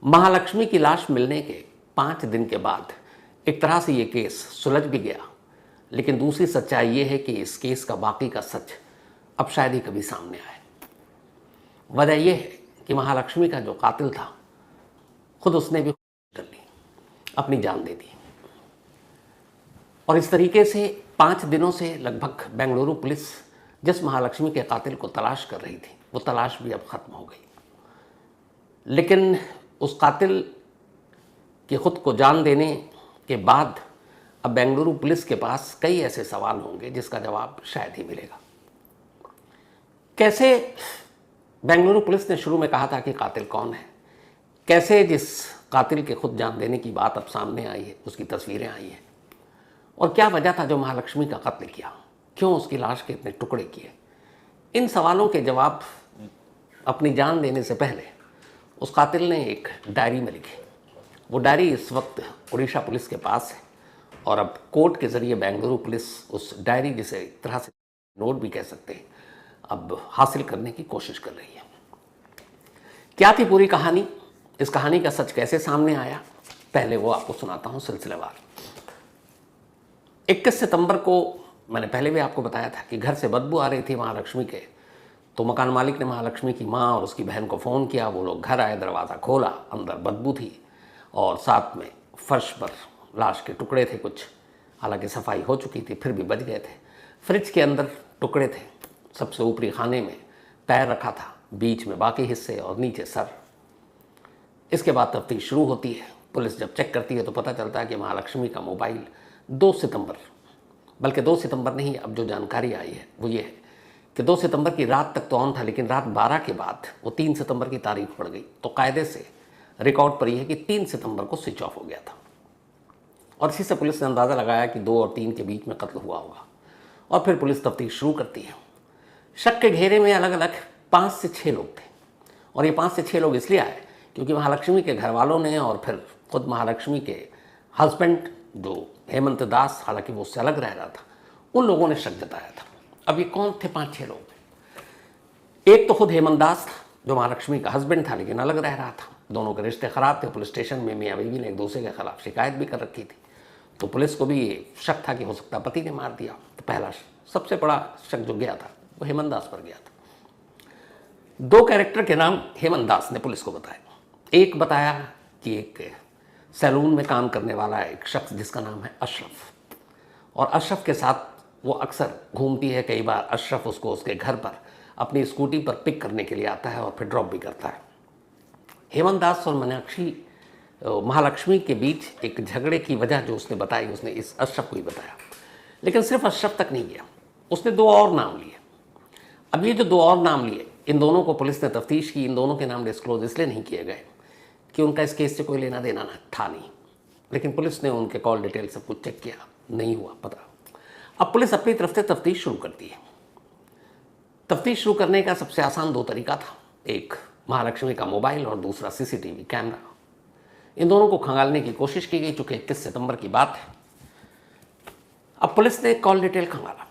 महालक्ष्मी की लाश मिलने के 5 दिन के बाद एक तरह से ये केस सुलझ भी गया, लेकिन दूसरी सच्चाई ये है कि इस केस का बाकी का सच अब शायद ही कभी सामने आए। वजह यह है कि महालक्ष्मी का जो कातिल था खुद उसने भी कर ली, अपनी जान दे दी। और इस तरीके से 5 दिनों से लगभग बेंगलुरु पुलिस जिस महालक्ष्मी के कातिल को तलाश कर रही थी वो तलाश भी अब खत्म हो गई। लेकिन उस कातिल के खुद को जान देने के बाद अब बेंगलुरु पुलिस के पास कई ऐसे सवाल होंगे जिसका जवाब शायद ही मिलेगा। कैसे बेंगलुरु पुलिस ने शुरू में कहा था कि कातिल कौन है, कैसे जिस कातिल के खुद जान देने की बात अब सामने आई है उसकी तस्वीरें आई हैं, और क्या वजह था जो महालक्ष्मी का कत्ल किया, क्यों उसकी लाश के इतने टुकड़े किए, इन सवालों के जवाब अपनी जान देने से पहले उस कातिल ने एक डायरी में लिखी। वो डायरी इस वक्त उड़ीसा पुलिस के पास है और अब कोर्ट के ज़रिए बेंगलुरु पुलिस उस डायरी, जिसे एक तरह से नोट भी कह सकते हैं, अब हासिल करने की कोशिश कर रही है। क्या थी पूरी कहानी, इस कहानी का सच कैसे सामने आया, पहले वो आपको सुनाता हूँ सिलसिलेवार। 21 सितंबर को मैंने पहले भी आपको बताया था कि घर से बदबू आ रही थी महालक्ष्मी के, तो मकान मालिक ने महालक्ष्मी की माँ और उसकी बहन को फ़ोन किया। वो लोग घर आए, दरवाज़ा खोला, अंदर बदबू थी और साथ में फर्श पर लाश के टुकड़े थे कुछ, हालांकि सफाई हो चुकी थी फिर भी बच गए थे। फ्रिज के अंदर टुकड़े थे, सबसे ऊपरी खाने में पैर रखा था, बीच में बाकी हिस्से और नीचे सर। इसके बाद तफ्तीश शुरू होती है। पुलिस जब चेक करती है तो पता चलता है कि महालक्ष्मी का मोबाइल 2 सितंबर, बल्कि 2 सितंबर नहीं, अब जो जानकारी आई है वो ये है कि 2 सितंबर की रात तक तो ऑन था, लेकिन रात 12 के बाद वो 3 सितंबर की तारीख पड़ गई, तो कायदे से रिकॉर्ड पर यह है कि 3 सितंबर को स्विच ऑफ हो गया था। और इसी से पुलिस ने अंदाज़ा लगाया कि 2 और 3 के बीच में कत्ल हुआ होगा, और फिर पुलिस तफ्तीश शुरू करती है। शक के घेरे में अलग अलग 5 से 6 लोग थे, और ये 5 से 6 लोग इसलिए आए क्योंकि महालक्ष्मी के घर वालों ने और फिर खुद महालक्ष्मी के हस्बैंड जो हेमंत दास, हालांकि वो उससे अलग रह रहा था, उन लोगों ने शक जताया था। अब ये कौन थे 5-6 लोग? एक तो खुद हेमंत दास था जो महालक्ष्मी का हस्बैंड था लेकिन अलग रह रहा था। दोनों के रिश्ते ख़राब थे, पुलिस स्टेशन में मियाँ बीवी ने एक दूसरे के खिलाफ शिकायत भी कर रखी थी, तो पुलिस को भी ये शक था कि हो सकता पति ने मार दिया। तो पहला सबसे बड़ा शक जो गया था वो हेमंत दास पर गया था। 2 कैरेक्टर के नाम हेमंत दास ने पुलिस को बताया। एक बताया कि एक सैलून में काम करने वाला एक शख्स जिसका नाम है अशरफ, और अशरफ के साथ वो अक्सर घूमती है। कई बार अशरफ उसको उसके घर पर अपनी स्कूटी पर पिक करने के लिए आता है और फिर ड्रॉप भी करता है। हेमंत दास और महालक्ष्मी के बीच एक झगड़े की वजह जो उसने बताई, उसने इस अशरफ को ही बताया। लेकिन सिर्फ अशरफ तक नहीं गया, उसने 2 और नाम लिए। अब ये जो 2 और नाम लिए, इन दोनों को पुलिस ने तफ्तीश की। इन दोनों के नाम डिस्क्लोज इसलिए नहीं किए गए कि उनका इस केस से कोई लेना देना था नहीं, लेकिन पुलिस ने उनके कॉल डिटेल सब कुछ चेक किया, नहीं हुआ पता। अब पुलिस अपनी तरफ से तफ्तीश शुरू करती है। तफ्तीश शुरू करने का सबसे आसान 2 तरीका था, एक महालक्ष्मी का मोबाइल और दूसरा सीसीटीवी कैमरा। इन दोनों को खंगालने की कोशिश की गई, चूंकि 21 सितंबर की बात है। अब पुलिस ने कॉल डिटेल खंगाला।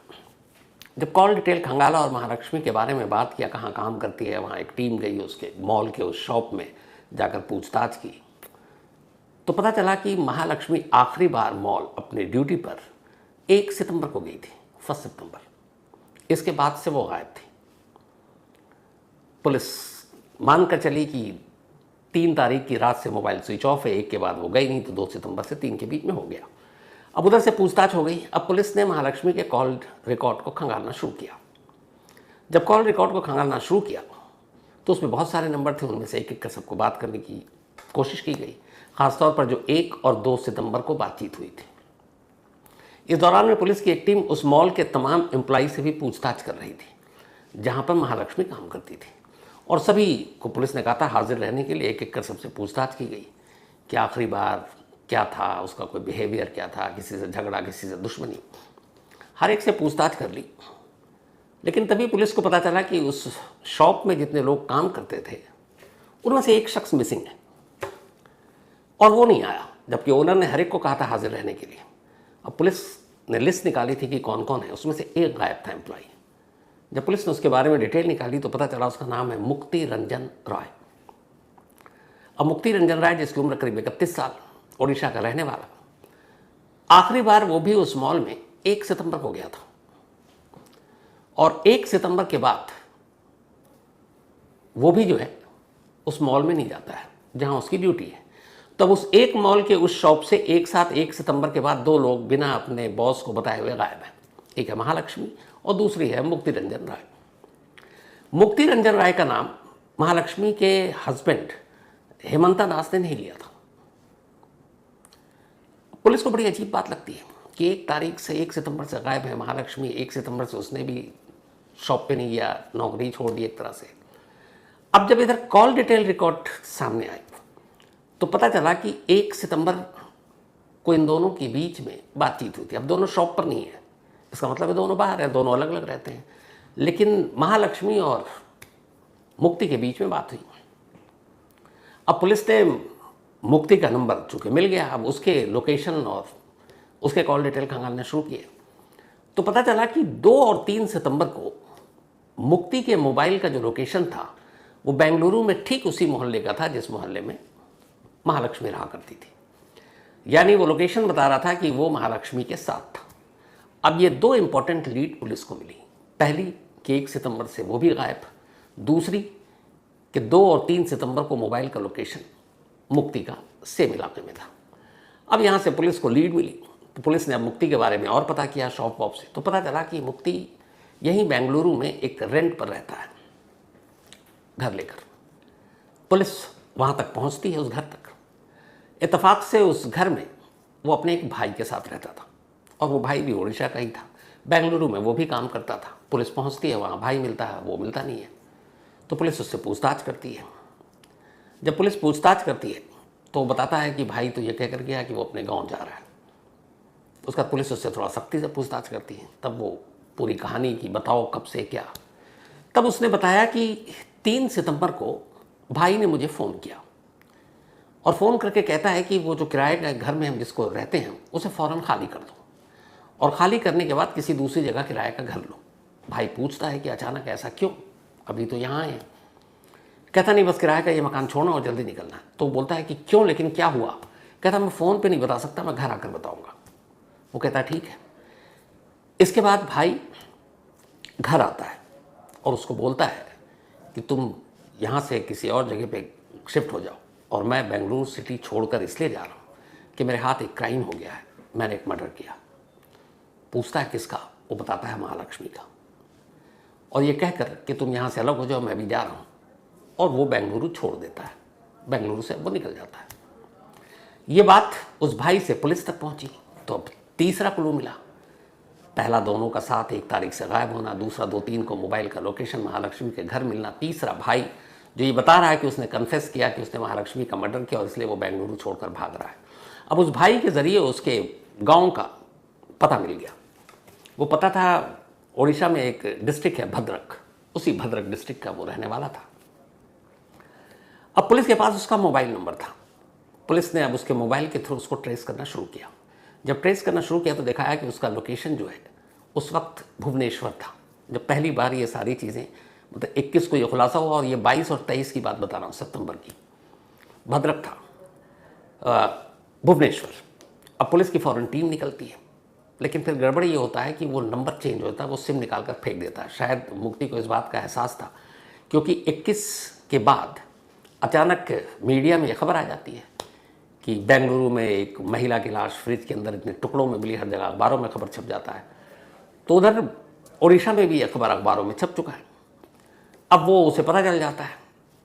जब कॉल डिटेल खंगाला और महालक्ष्मी के बारे में बात किया, कहाँ काम करती है, वहाँ एक टीम गई उसके मॉल के उस शॉप में जाकर पूछताछ की, तो पता चला कि महालक्ष्मी आखिरी बार मॉल अपनी ड्यूटी पर 1 सितंबर को गई थी, 1 सितंबर। इसके बाद से वो गायब थी। पुलिस मानकर चली कि 3 तारीख की रात से मोबाइल स्विच ऑफ है, 1 के बाद वो गई नहीं, तो 2 सितंबर से 3 के बीच में हो गया। अब उधर से पूछताछ हो गई। अब पुलिस ने महालक्ष्मी के कॉल रिकॉर्ड को खंगालना शुरू किया। जब कॉल रिकॉर्ड को खंगालना शुरू किया तो उसमें बहुत सारे नंबर थे, उनमें से एक-एक कर सबको बात करने की कोशिश की गई, खासतौर पर जो 1 और 2 सितंबर को बातचीत हुई थी। इस दौरान में पुलिस की एक टीम उस मॉल के तमाम एम्प्लॉई से भी पूछताछ कर रही थी जहाँ पर महालक्ष्मी काम करती थी, और सभी को पुलिस ने कहा था हाजिर रहने के लिए। एक-एक कर सबसे पूछताछ की गई कि आखिरी बार क्या था, उसका कोई बिहेवियर क्या था, किसी से झगड़ा, किसी से दुश्मनी, हर एक से पूछताछ कर ली। लेकिन तभी पुलिस को पता चला कि उस शॉप में जितने लोग काम करते थे उनमें से एक शख्स मिसिंग है, और वो नहीं आया, जबकि ओनर ने हर एक को कहा था हाजिर रहने के लिए। अब पुलिस ने लिस्ट निकाली थी कि कौन कौन है, उसमें से एक गायब था एम्प्लॉई। जब पुलिस ने उसके बारे में डिटेल निकाली तो पता चला उसका नाम है मुक्ति रंजन रॉय। अब मुक्ति रंजन राय, जिसकी उम्र करीब 31 साल, ओडिशा का रहने वाला, आखिरी बार वो भी उस मॉल में 1 सितंबर को गया था, और 1 सितंबर के बाद वो भी जो है उस मॉल में नहीं जाता है जहां उसकी ड्यूटी है। तब उस एक मॉल के उस शॉप से एक साथ 1 सितंबर के बाद 2 लोग बिना अपने बॉस को बताए हुए गायब हैं। एक है महालक्ष्मी और दूसरी है मुक्ति रंजन राय। मुक्ति रंजन राय का नाम महालक्ष्मी के हस्बैंड हेमंता दास ने नहीं लिया था। पुलिस को बड़ी अजीब बात लगती है कि 1 तारीख से 1 सितंबर से गायब है महालक्ष्मी। 1 सितंबर से उसने भी शॉप पे नहीं गया, नौकरी छोड़ दी एक तरह से। अब जब इधर कॉल डिटेल रिकॉर्ड सामने आई तो पता चला कि 1 सितंबर को इन दोनों के बीच में बातचीत हुई थी। अब दोनों शॉप पर नहीं है, इसका मतलब है दोनों बाहर हैं, दोनों अलग अलग रहते हैं, लेकिन महालक्ष्मी और मुक्ति के बीच में बात हुई। अब पुलिस ने मुक्ति का नंबर चूंकि मिल गया, अब उसके लोकेशन और उसके कॉल डिटेल खंगालने शुरू किए तो पता चला कि 2 और 3 सितंबर को मुक्ति के मोबाइल का जो लोकेशन था वो बेंगलुरु में ठीक उसी मोहल्ले का था जिस मोहल्ले में महालक्ष्मी रहा करती थी। यानी वो लोकेशन बता रहा था कि वो महालक्ष्मी के साथ था। अब ये 2 इंपॉर्टेंट लीड पुलिस को मिली। पहली कि 1 सितंबर से वो भी गायब, दूसरी कि 2 और 3 सितंबर को मोबाइल का लोकेशन मुक्ति का सेम इलाके में था। अब यहाँ से पुलिस को लीड मिली तो पुलिस ने अब मुक्ति के बारे में और पता किया शॉप वॉप से, तो पता चला कि मुक्ति यहीं बेंगलुरु में एक रेंट पर रहता है घर लेकर। पुलिस वहाँ तक पहुँचती है, उस घर तक। इत्तेफाक से उस घर में वो अपने एक भाई के साथ रहता था और वो भाई भी उड़ीसा का ही था, बेंगलुरु में वो भी काम करता था। पुलिस पहुँचती है वहाँ, भाई मिलता है, वो मिलता नहीं है, तो पुलिस उससे पूछताछ करती है। जब पुलिस पूछताछ करती है तो वो बताता है कि भाई तो ये कह कर गया कि वो अपने गांव जा रहा है। उसका पुलिस उससे थोड़ा सख्ती से पूछताछ करती है, तब वो पूरी कहानी की बताओ कब से क्या। तब उसने बताया कि 3 सितंबर को भाई ने मुझे फ़ोन किया और फ़ोन करके कहता है कि वो जो किराए का घर में हम जिसको रहते हैं उसे फ़ौरन खाली कर दो और ख़ाली करने के बाद किसी दूसरी जगह किराए का घर लो। भाई पूछता है कि अचानक ऐसा क्यों, अभी तो यहाँ आए हैं। कहता नहीं, बस किराए का ये मकान छोड़ना और जल्दी निकलना है। तो बोलता है कि क्यों, लेकिन क्या हुआ? कहता मैं फ़ोन पे नहीं बता सकता, मैं घर आकर बताऊँगा। वो कहता ठीक है। इसके बाद भाई घर आता है और उसको बोलता है कि तुम यहाँ से किसी और जगह पे शिफ्ट हो जाओ और मैं बेंगलुरु सिटी छोड़कर इसलिए जा रहा हूँ कि मेरे हाथ एक क्राइम हो गया है, मैंने एक मर्डर किया। पूछता है किसका? वो बताता है महालक्ष्मी का। और ये कहकर कि तुम यहाँ से अलग हो जाओ, मैं भी जा रहा हूँ, और वो बेंगलुरु छोड़ देता है। बेंगलुरु से वो निकल जाता है। ये बात उस भाई से पुलिस तक पहुँची तो अब तीसरा क्लू मिला। पहला दोनों का साथ 1 तारीख से गायब होना, दूसरा 2-3 को मोबाइल का लोकेशन महालक्ष्मी के घर मिलना, तीसरा भाई जो ये बता रहा है कि उसने कन्फेस किया कि उसने महालक्ष्मी का मर्डर किया और इसलिए वो बेंगलुरु छोड़कर भाग रहा है। अब उस भाई के ज़रिए उसके गांव का पता मिल गया। वो पता था ओडिशा में एक डिस्ट्रिक्ट है भद्रक, उसी भद्रक डिस्ट्रिक्ट का वो रहने वाला था। अब पुलिस के पास उसका मोबाइल नंबर था। पुलिस ने अब उसके मोबाइल के थ्रू उसको ट्रेस करना शुरू किया। जब ट्रेस करना शुरू किया तो देखा है कि उसका लोकेशन जो है उस वक्त भुवनेश्वर था। जब पहली बार ये सारी चीज़ें, मतलब 21 को ये खुलासा हुआ और ये 22 और 23 की बात बता रहा हूँ, सितंबर की, भद्रक था, भुवनेश्वर। अब पुलिस की फ़ौरन टीम निकलती है, लेकिन फिर गड़बड़ ये होता है कि वो नंबर चेंज होता है, वो सिम निकाल कर फेंक देता है। शायद मुक्ति को इस बात का एहसास था, क्योंकि 21 के बाद अचानक मीडिया में ये खबर आ जाती है कि बेंगलुरु में एक महिला की लाश फ्रिज के अंदर इतने टुकड़ों में मिली, हर जगह अखबारों में खबर छप जाता है। तो उधर ओडिशा में भी ये खबर अखबारों में छप चुका है। अब वो उसे पता चल जाता है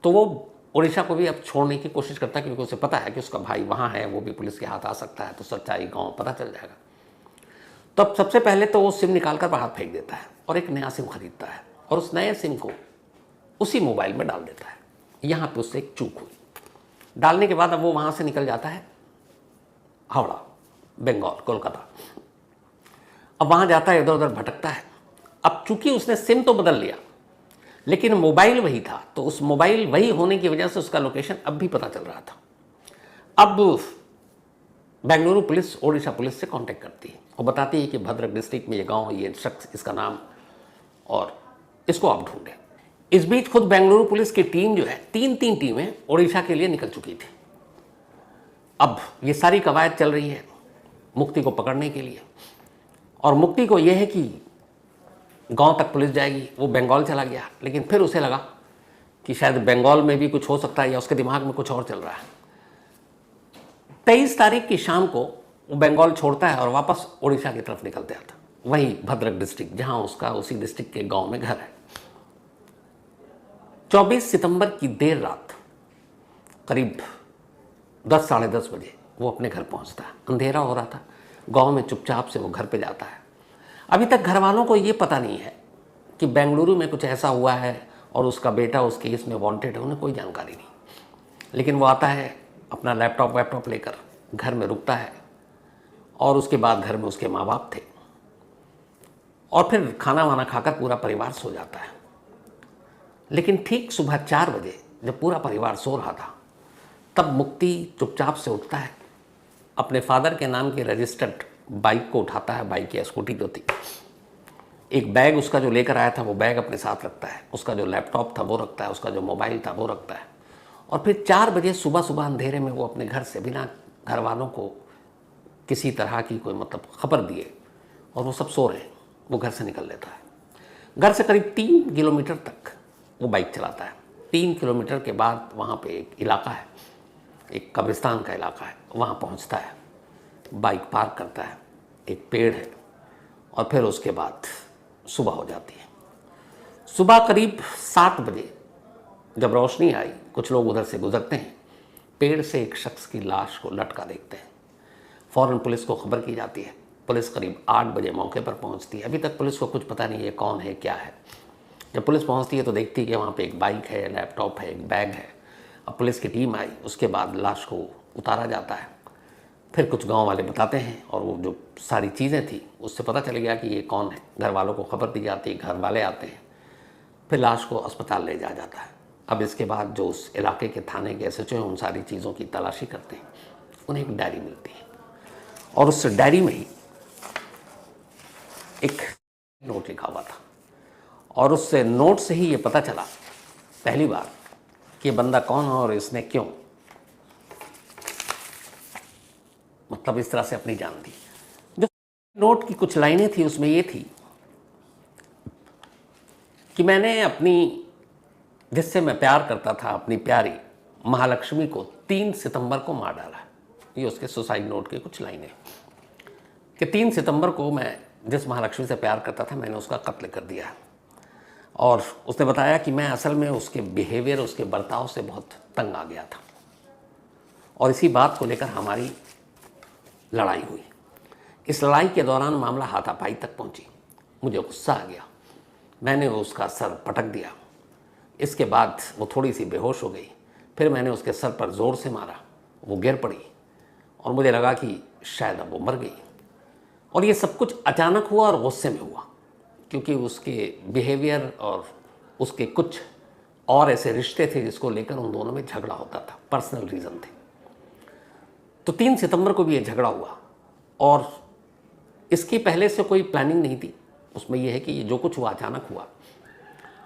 तो वो ओडिशा को भी अब छोड़ने की कोशिश करता है, क्योंकि उसे पता है कि उसका भाई वहाँ है, वो भी पुलिस के हाथ आ सकता है, तो सच्चाई गाँव पता चल जाएगा। तो अब सबसे पहले तो वो सिम निकाल कर बाहर फेंक देता है और एक नया सिम खरीदता है और उस नए सिम को उसी मोबाइल में डाल देता है। यहाँ पे उससे एक चूक हुई। डालने के बाद अब वो वहाँ से निकल जाता है हावड़ा, बंगाल, कोलकाता। अब वहाँ जाता है, इधर उधर भटकता है। अब चूंकि उसने सिम तो बदल लिया लेकिन मोबाइल वही था, तो उस मोबाइल वही होने की वजह से उसका लोकेशन अब भी पता चल रहा था। अब बेंगलुरु पुलिस ओडिशा पुलिस से कांटेक्ट करती है और बताती है कि भद्रक डिस्ट्रिक्ट में ये गांव, ये शख्स, इसका नाम, और इसको आप ढूंढें। इस बीच खुद बेंगलुरु पुलिस की टीम जो है, तीन टीमें ओडिशा के लिए निकल चुकी थी। अब ये सारी कवायद चल रही है मुक्ति को पकड़ने के लिए, और मुक्ति को यह है कि गांव तक पुलिस जाएगी। वो बंगाल चला गया, लेकिन फिर उसे लगा कि शायद बंगाल में भी कुछ हो सकता है या उसके दिमाग में कुछ और चल रहा है। 23 तारीख की शाम को वो बंगाल छोड़ता है और वापस ओडिशा की तरफ निकलते आता, वही भद्रक डिस्ट्रिक्ट, जहां उसका उसी डिस्ट्रिक्ट के गांव में घर है। 24 सितंबर की देर रात करीब 10 साढ़े 10 बजे वो अपने घर पहुंचता है। अंधेरा हो रहा था, गांव में चुपचाप से वो घर पे जाता है। अभी तक घर वालों को ये पता नहीं है कि बेंगलुरु में कुछ ऐसा हुआ है और उसका बेटा उस केस में वांटेड है, उन्हें कोई जानकारी नहीं। लेकिन वो आता है अपना लैपटॉप लेकर, घर में रुकता है, और उसके बाद घर में उसके माँ बाप थे, और फिर खाना वाना खाकर पूरा परिवार सो जाता है। लेकिन ठीक सुबह 4 बजे जब पूरा परिवार सो रहा था, तब मुक्ति चुपचाप से उठता है, अपने फादर के नाम की रजिस्टर्ड बाइक को उठाता है, बाइक या स्कूटी जो थी, एक बैग उसका जो लेकर आया था वो बैग अपने साथ रखता है, उसका जो लैपटॉप था वो रखता है, उसका जो मोबाइल था वो रखता है, और फिर 4 बजे सुबह अंधेरे में वो अपने घर से बिना घर वालों को किसी तरह की कोई खबर दिए, और वो सब सो रहे हैं, वो घर से निकल लेता है। घर से करीब 3 किलोमीटर तक वो बाइक चलाता है। 3 किलोमीटर के बाद वहाँ पे एक इलाका है, एक कब्रिस्तान का इलाका है, वहाँ पहुँचता है, बाइक पार्क करता है, एक पेड़ है, और फिर उसके बाद सुबह हो जाती है। सुबह करीब 7 बजे जब रोशनी आई, कुछ लोग उधर से गुजरते हैं, पेड़ से एक शख्स की लाश को लटका देखते हैं। फ़ौरन पुलिस को खबर की जाती है। पुलिस करीब 8 बजे मौके पर पहुंचती है। अभी तक पुलिस को कुछ पता नहीं है कौन है क्या है। जब पुलिस पहुंचती है तो देखती है कि वहाँ पे एक बाइक है, लैपटॉप है, एक बैग है। अब पुलिस की टीम आई, उसके बाद लाश को उतारा जाता है। फिर कुछ गांव वाले बताते हैं, और वो जो सारी चीज़ें थी उससे पता चल गया कि ये कौन है। घर वालों को खबर दी जाती है, घर वाले आते हैं, फिर लाश को अस्पताल ले जाया जाता है। अब इसके बाद जो उस इलाके के थाने के SHO हैं, उन सारी चीज़ों की तलाशी करते हैं। उन्हें एक डायरी मिलती है, और उस डायरी में ही एक नोट लिखा हुआ था, और उस नोट से ही ये पता चला पहली बार कि ये बंदा कौन है और इसने क्यों इस तरह से अपनी जान दी। जो नोट की कुछ लाइनें थी उसमें ये थी कि मैंने अपनी, जिससे मैं प्यार करता था, अपनी प्यारी महालक्ष्मी को 3 सितंबर को मार डाला। ये उसके सुसाइड नोट की कुछ लाइनें कि 3 सितंबर को मैं जिस महालक्ष्मी से प्यार करता था, मैंने उसका कत्ल कर दिया। और उसने बताया कि मैं असल में उसके बिहेवियर, उसके बर्ताव से बहुत तंग आ गया था, और इसी बात को लेकर हमारी लड़ाई हुई। इस लड़ाई के दौरान मामला हाथापाई तक पहुंची। मुझे गुस्सा आ गया, मैंने उसका सर पटक दिया। इसके बाद वो थोड़ी सी बेहोश हो गई। फिर मैंने उसके सर पर ज़ोर से मारा, वो गिर पड़ी, और मुझे लगा कि शायद अब वो मर गई। और ये सब कुछ अचानक हुआ और गुस्से में हुआ, क्योंकि उसके बिहेवियर और उसके कुछ और ऐसे रिश्ते थे जिसको लेकर उन दोनों में झगड़ा होता था, पर्सनल रीज़न थे। तो 3 सितंबर को भी ये झगड़ा हुआ, और इसकी पहले से कोई प्लानिंग नहीं थी। उसमें यह है कि ये जो कुछ हुआ अचानक हुआ,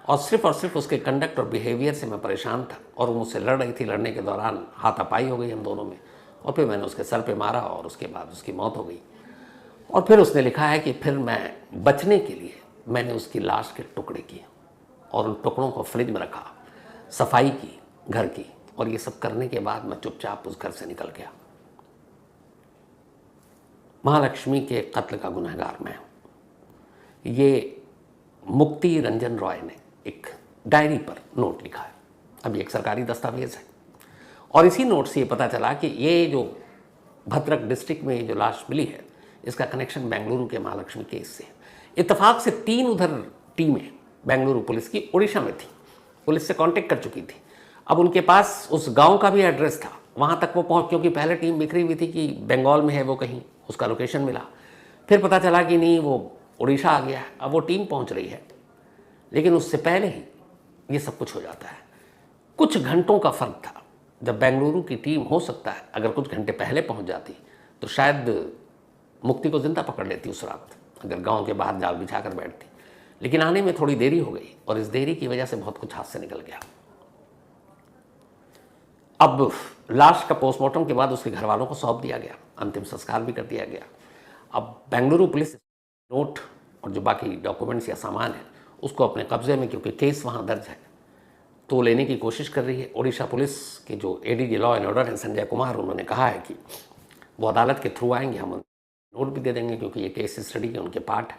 और सिर्फ उसके कंडक्ट और बिहेवियर से मैं परेशान था, और वो मुझसे लड़ रही थी। लड़ने के दौरान हाथापाई हो गई हम दोनों में, और फिर मैंने उसके सर पे मारा, और उसके बाद उसकी मौत हो गई। और फिर उसने लिखा है कि फिर मैं बचने के लिए मैंने उसकी लाश के टुकड़े किए, और उन टुकड़ों को फ्रिज में रखा, सफाई की घर की, और ये सब करने के बाद मैं चुपचाप उस घर से निकल गया। महालक्ष्मी के कत्ल का गुनहगार मैं हूँ। ये मुक्ति रंजन रॉय ने एक डायरी पर नोट लिखा है। अब ये एक सरकारी दस्तावेज है, और इसी नोट से ये पता चला कि ये जो भद्रक डिस्ट्रिक्ट में ये जो लाश मिली है, इसका कनेक्शन बेंगलुरु के महालक्ष्मी केस से है। इत्तेफाक से 3 उधर टीमें बेंगलुरु पुलिस की उड़ीसा में थी, पुलिस से कांटेक्ट कर चुकी थी। अब उनके पास उस गांव का भी एड्रेस था, वहाँ तक वो पहुँच, क्योंकि पहले टीम बिखरी हुई थी कि बंगाल में है वो कहीं, उसका लोकेशन मिला। फिर पता चला कि नहीं, वो उड़ीसा आ गया है। अब वो टीम पहुँच रही है, लेकिन उससे पहले ही ये सब कुछ हो जाता है। कुछ घंटों का फ़र्क था। जब बेंगलुरु की टीम, हो सकता है अगर कुछ घंटे पहले पहुँच जाती तो शायद मुक्ति को जिंदा पकड़ लेती उस रात, अगर गांव के बाहर जाल बिछा कर बैठती। लेकिन आने में थोड़ी देरी हो गई और इस देरी की वजह से बहुत कुछ हाथ से निकल गया। अब लाश का पोस्टमार्टम के बाद उसके घर वालों को सौंप दिया गया, अंतिम संस्कार भी कर दिया गया। अब बेंगलुरु पुलिस नोट और जो बाकी डॉक्यूमेंट्स या सामान है उसको अपने कब्जे में, क्योंकि केस वहाँ दर्ज है, तो लेने की कोशिश कर रही है। ओडिशा पुलिस के जो एडीजी लॉ एंड ऑर्डर हैं संजय कुमार, उन्होंने कहा है कि वो अदालत के थ्रू आएंगे, हम नोट भी दे देंगे क्योंकि ये केस स्टडी के उनके पार्ट है।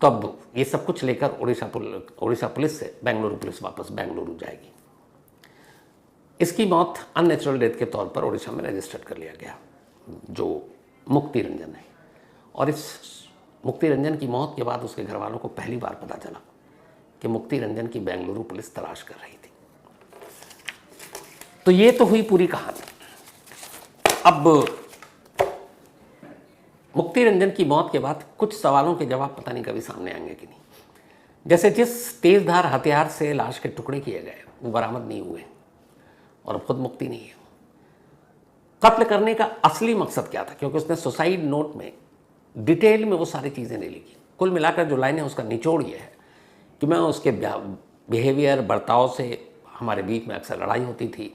तो अब ये सब कुछ लेकर ओडिशा पुलिस से बेंगलुरु पुलिस वापस बेंगलुरु जाएगी। इसकी मौत अननेचुरल डेथ के तौर पर ओडिशा में रजिस्टर्ड कर लिया गया, जो मुक्ति रंजन है। और इस मुक्ति रंजन की मौत के बाद उसके घर वालों को पहली बार पता चला कि मुक्ति रंजन की बेंगलुरु पुलिस तलाश कर रही थी। तो ये तो हुई पूरी कहानी। अब मुक्ति रंजन की मौत के बाद कुछ सवालों के जवाब पता नहीं कभी सामने आएंगे कि नहीं। जैसे जिस तेजधार हथियार से लाश के टुकड़े किए गए वो बरामद नहीं हुए और खुद मुक्ति नहीं है। कत्ल करने का असली मकसद क्या था, क्योंकि उसने सुसाइड नोट में डिटेल में वो सारी चीज़ें नहीं लिखी। कुल मिलाकर जो लाइन है उसका निचोड़ ये है कि मैं उसके बिहेवियर, बर्ताव से हमारे बीच में अक्सर लड़ाई होती थी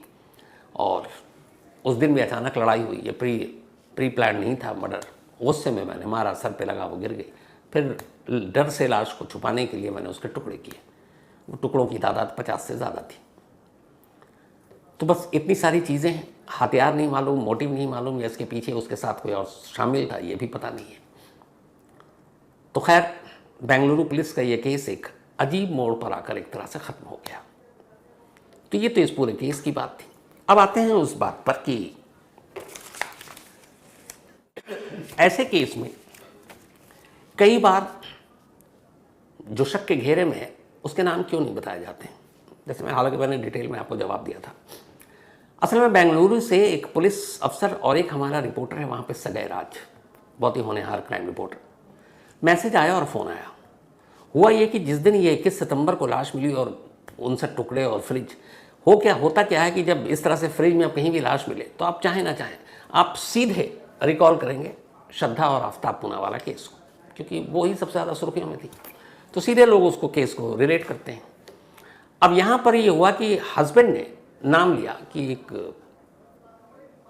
और उस दिन भी अचानक लड़ाई हुई। ये प्री प्लान नहीं था मर्डर। गुस्से में मैंने मारा, सर पे लगा, वो गिर गई। फिर डर से लाश को छुपाने के लिए मैंने उसके टुकड़े किए। वो टुकड़ों की तादाद 50 से ज़्यादा थी। तो बस इतनी सारी चीज़ें हैं। हथियार नहीं मालूम, मोटिव नहीं मालूम, या इसके पीछे उसके साथ कोई और शामिल था ये भी पता नहीं है। तो खैर बेंगलुरु पुलिस का ये केस एक अजीब मोड़ पर आकर एक तरह से ख़त्म हो गया। तो ये तो इस पूरे केस की बात थी। अब आते हैं उस बात पर कि ऐसे केस में कई बार जो शक के घेरे में है उसके नाम क्यों नहीं बताए जाते हैं। जैसे हालांकि मैंने डिटेल में आपको जवाब दिया था। असल में बेंगलुरु से एक पुलिस अफसर और एक हमारा रिपोर्टर है वहाँ पे सगय राज, बहुत ही होनहार क्राइम रिपोर्टर, मैसेज आया और फ़ोन आया। हुआ ये कि जिस दिन ये 21 सितंबर को लाश मिली और 59 टुकड़े और फ्रिज, होता क्या है कि जब इस तरह से फ्रिज में कहीं भी लाश मिले तो आप चाहें ना चाहें आप सीधे रिकॉल करेंगे श्रद्धा और आफ्ताब पूना वाला केस को, क्योंकि वो ही सबसे ज़्यादा सुर्खियों में थी। तो सीधे लोग उसको केस को रिलेट करते हैं। अब यहाँ पर ये हुआ कि हस्बैंड ने नाम लिया कि एक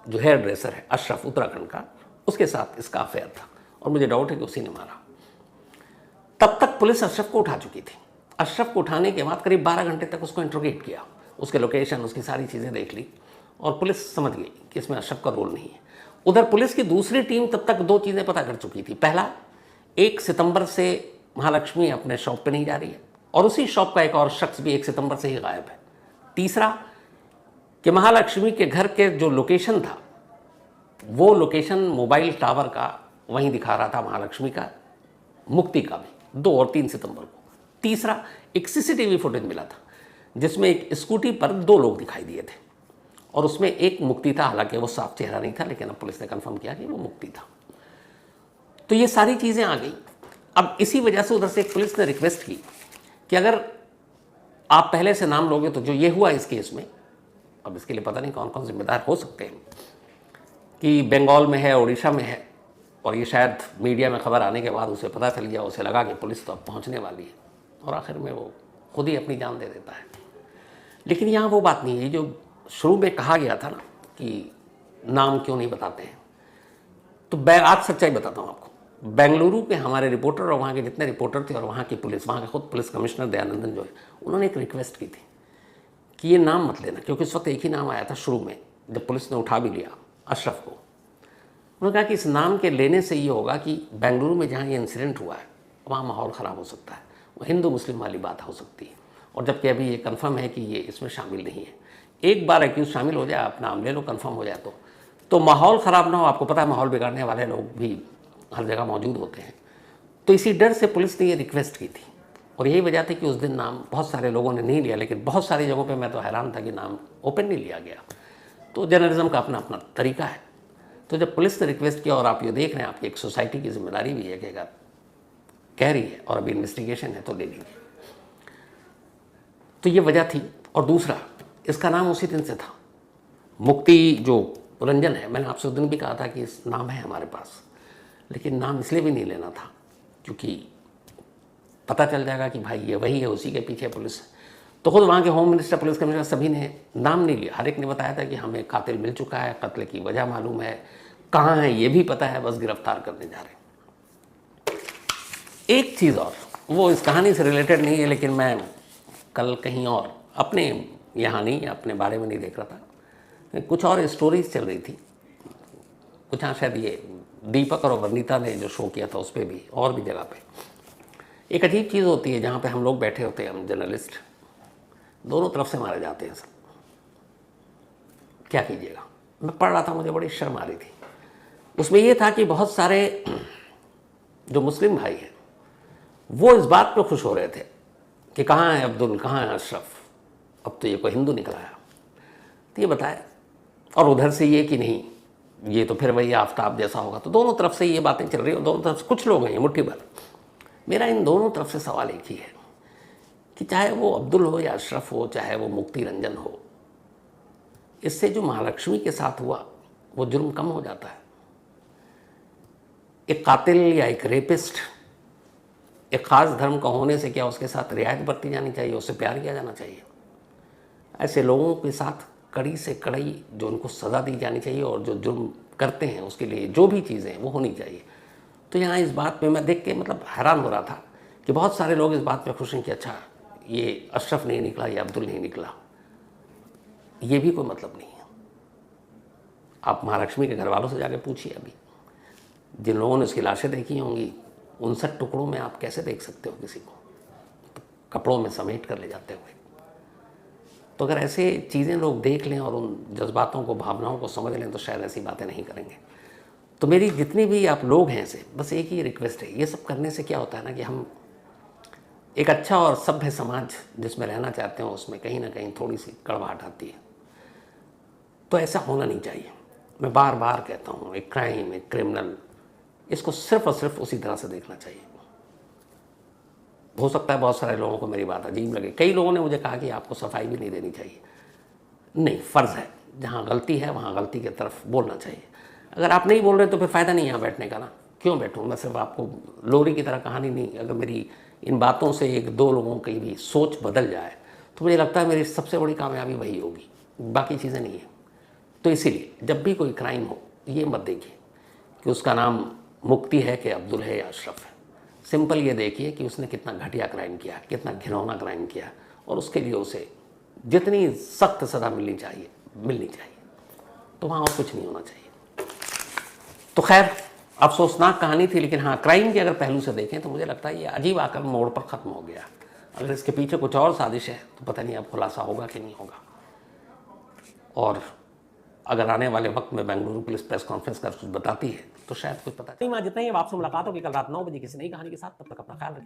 जो हेयर ड्रेसर है अशरफ उत्तराखंड का, उसके साथ इसका अफेयर था और मुझे डाउट है कि उसी ने मारा। तब तक पुलिस अशरफ को उठा चुकी थी। अशरफ को उठाने के बाद करीब 12 घंटे तक उसको इंट्रोगेट किया, उसके लोकेशन, उसकी सारी चीज़ें देख ली और पुलिस समझ गई कि इसमें अशरफ का रोल नहीं है। उधर पुलिस की दूसरी टीम तब तक 2 चीज़ें पता कर चुकी थी। पहला, 1 सितंबर से महालक्ष्मी अपने शॉप पे नहीं जा रही है और उसी शॉप का एक और शख्स भी 1 सितंबर से ही गायब है। तीसरा कि महालक्ष्मी के घर के जो लोकेशन था वो लोकेशन मोबाइल टावर का वहीं दिखा रहा था, महालक्ष्मी का, मुक्ति का भी, 2 और 3 सितंबर को। तीसरा, एक सीसीटीवी फुटेज मिला था जिसमें एक स्कूटी पर 2 लोग दिखाई दिए थे और उसमें एक मुक्ति था। हालांकि वो साफ चेहरा नहीं था, लेकिन अब पुलिस ने कंफर्म किया कि वो मुक्ति था। तो ये सारी चीज़ें आ गई। अब इसी वजह से उधर से एक पुलिस ने रिक्वेस्ट की कि अगर आप पहले से नाम लोगे तो जो ये हुआ इस केस में, अब इसके लिए पता नहीं कौन कौन जिम्मेदार हो सकते हैं, कि बंगाल में है, उड़ीसा में है, और ये शायद मीडिया में खबर आने के बाद उसे पता चल गया, उसे लगा कि पुलिस तो अब पहुंचने वाली है और आखिर में वो खुद ही अपनी जान दे देता है। लेकिन यहाँ वो बात नहीं है जो शुरू में कहा गया था ना कि नाम क्यों नहीं बताते हैं। तो आज सच्चाई बताता हूँ आपको। बेंगलुरु के हमारे रिपोर्टर और वहाँ के जितने रिपोर्टर थे और वहाँ की पुलिस, वहाँ के खुद पुलिस कमिश्नर दयानंदन जो है, उन्होंने एक रिक्वेस्ट की थी कि ये नाम मत लेना, क्योंकि उस वक्त एक ही नाम आया था शुरू में जब पुलिस ने उठा भी लिया अशरफ को। उन्होंने कहा कि इस नाम के लेने से ये होगा कि बेंगलुरु में जहाँ ये इंसिडेंट हुआ है वहाँ माहौल ख़राब हो सकता है, वो हिंदू मुस्लिम वाली बात हो सकती है, और जबकि अभी ये कंफर्म है कि ये इसमें शामिल नहीं है। एक बार एक्यूज शामिल हो जाए, आप नाम ले लो, कंफर्म हो जाए तो माहौल ख़राब ना हो। आपको पता है माहौल बिगाड़ने वाले लोग भी हर जगह मौजूद होते हैं। तो इसी डर से पुलिस ने ये रिक्वेस्ट की थी और यही वजह थी कि उस दिन नाम बहुत सारे लोगों ने नहीं लिया, लेकिन बहुत सारी जगहों पे मैं तो हैरान था कि नाम ओपन नहीं लिया गया। तो जर्नलिज्म का अपना अपना तरीका है। तो जब पुलिस ने रिक्वेस्ट किया, और आप ये देख रहे हैं, आपकी एक सोसाइटी की जिम्मेदारी भी है कि अगर कह रही है और अभी इन्वेस्टिगेशन है तो ले लीजिए। तो ये वजह थी। और दूसरा, इसका नाम उसी दिन से था, मुक्ति जो रंजन है। मैंने आपसे उस दिन भी कहा था कि इस नाम है हमारे पास, लेकिन नाम इसलिए भी नहीं लेना था क्योंकि पता चल जाएगा कि भाई ये वही है, उसी के पीछे पुलिस। तो खुद वहाँ के होम मिनिस्टर, पुलिस कमिश्नर सभी ने नाम नहीं लिया, हर एक ने बताया था कि हमें कातिल मिल चुका है, कत्ल की वजह मालूम है, कहाँ है ये भी पता है, बस गिरफ्तार करने जा रहे हैं। एक चीज़ और, वो इस कहानी से रिलेटेड नहीं है, लेकिन मैं कल कहीं और अपने यहाँ नहीं, अपने बारे में नहीं देख रहा था, कुछ और स्टोरीज चल रही थी, कुछ हाँ शायद ये दीपक और वनीता ने जो शो किया था उस पर भी, और भी जगह पे एक अजीब चीज़ होती है जहाँ पे हम लोग बैठे होते हैं, हम जर्नलिस्ट, दोनों तरफ से मारे जाते हैं सब। क्या कीजिएगा। मैं पढ़ रहा था, मुझे बड़ी शर्म आ रही थी। उसमें ये था कि बहुत सारे जो मुस्लिम भाई हैं वो इस बात पे खुश हो रहे थे कि कहाँ है अब्दुल, कहाँ है अशरफ, अब तो ये कोई हिंदू निकल आया। तो ये बताए, और उधर से ये कि नहीं, ये तो फिर वही आफ्ताब जैसा होगा। तो दोनों तरफ से ये बातें चल रही हैं, दोनों तरफ से कुछ लोग हैं मुट्ठी भर। मेरा इन दोनों तरफ से सवाल एक ही है कि चाहे वो अब्दुल हो या अशरफ हो, चाहे वो मुक्ति रंजन हो, इससे जो महालक्ष्मी के साथ हुआ वो जुर्म कम हो जाता है। एक कातिल या एक रेपिस्ट एक ख़ास धर्म का होने से क्या उसके साथ रियायत बरती जानी चाहिए, उससे प्यार किया जाना चाहिए। ऐसे लोगों के साथ कड़ी से कड़ी जो उनको सज़ा दी जानी चाहिए, और जो जुर्म करते हैं उसके लिए जो भी चीज़ें वो होनी चाहिए। तो यहाँ इस बात पे मैं देख के मतलब हैरान हो रहा था कि बहुत सारे लोग इस बात पे खुश हैं कि अच्छा ये अशरफ नहीं निकला, ये अब्दुल नहीं निकला, ये भी कोई मतलब नहीं है। आप महालक्ष्मी के घर वालों से जाके पूछिए, अभी जिन लोगों ने उसकी लाशें देखी होंगी, 59 टुकड़ों में आप कैसे देख सकते हो किसी को, तो कपड़ों में समेट कर ले जाते हुए। तो अगर ऐसे चीज़ें लोग देख लें और उन जज्बातों को, भावनाओं को समझ लें, तो शायद ऐसी बातें नहीं करेंगे। तो मेरी जितनी भी आप लोग हैं से बस एक ही रिक्वेस्ट है, ये सब करने से क्या होता है ना कि हम एक अच्छा और सभ्य समाज जिसमें रहना चाहते हो उसमें कहीं ना कहीं थोड़ी सी कड़वाहट आती है। तो ऐसा होना नहीं चाहिए। मैं बार बार कहता हूँ, एक क्राइम, एक क्रिमिनल, इसको सिर्फ और सिर्फ उसी तरह से देखना चाहिए। हो सकता है बहुत सारे लोगों को मेरी बात अजीब लगे, कई लोगों ने मुझे कहा कि आपको सफाई भी नहीं देनी चाहिए। नहीं, फ़र्ज़ है, जहाँ गलती है वहाँ गलती की तरफ बोलना चाहिए। अगर आप नहीं बोल रहे तो फिर फ़ायदा नहीं यहाँ बैठने का ना, क्यों बैठूँ मैं। सिर्फ आपको लोरी की तरह कहानी नहीं, अगर मेरी इन बातों से एक दो लोगों की भी सोच बदल जाए तो मुझे लगता है मेरी सबसे बड़ी कामयाबी वही होगी, बाकी चीज़ें नहीं है। तो इसीलिए जब भी कोई क्राइम हो, ये मत देखिए कि उसका नाम मुक्ति है कि अब्दुल है या अशरफ है। सिंपल ये देखिए कि उसने कितना घटिया क्राइम किया, कितना घिनौना क्राइम किया, और उसके लिए उसे जितनी सख्त सज़ा मिलनी चाहिए मिलनी चाहिए। तो वहाँ और कुछ नहीं होना चाहिए। तो खैर, अफसोसनाक कहानी थी, लेकिन हाँ, क्राइम के अगर पहलू से देखें तो मुझे लगता है ये अजीब आकर मोड़ पर ख़त्म हो गया। अगर इसके पीछे कुछ और साजिश है तो पता नहीं अब खुलासा होगा कि नहीं होगा। और अगर आने वाले वक्त में बेंगलुरु पुलिस प्रेस कॉन्फ्रेंस कर कुछ बताती है तो शायद कुछ पता नहीं। जितना ही अब आपसे मुलाकात होगी कल रात 9 बजे किसी नई कहानी के साथ। तब तक अपना ख्याल रखिए।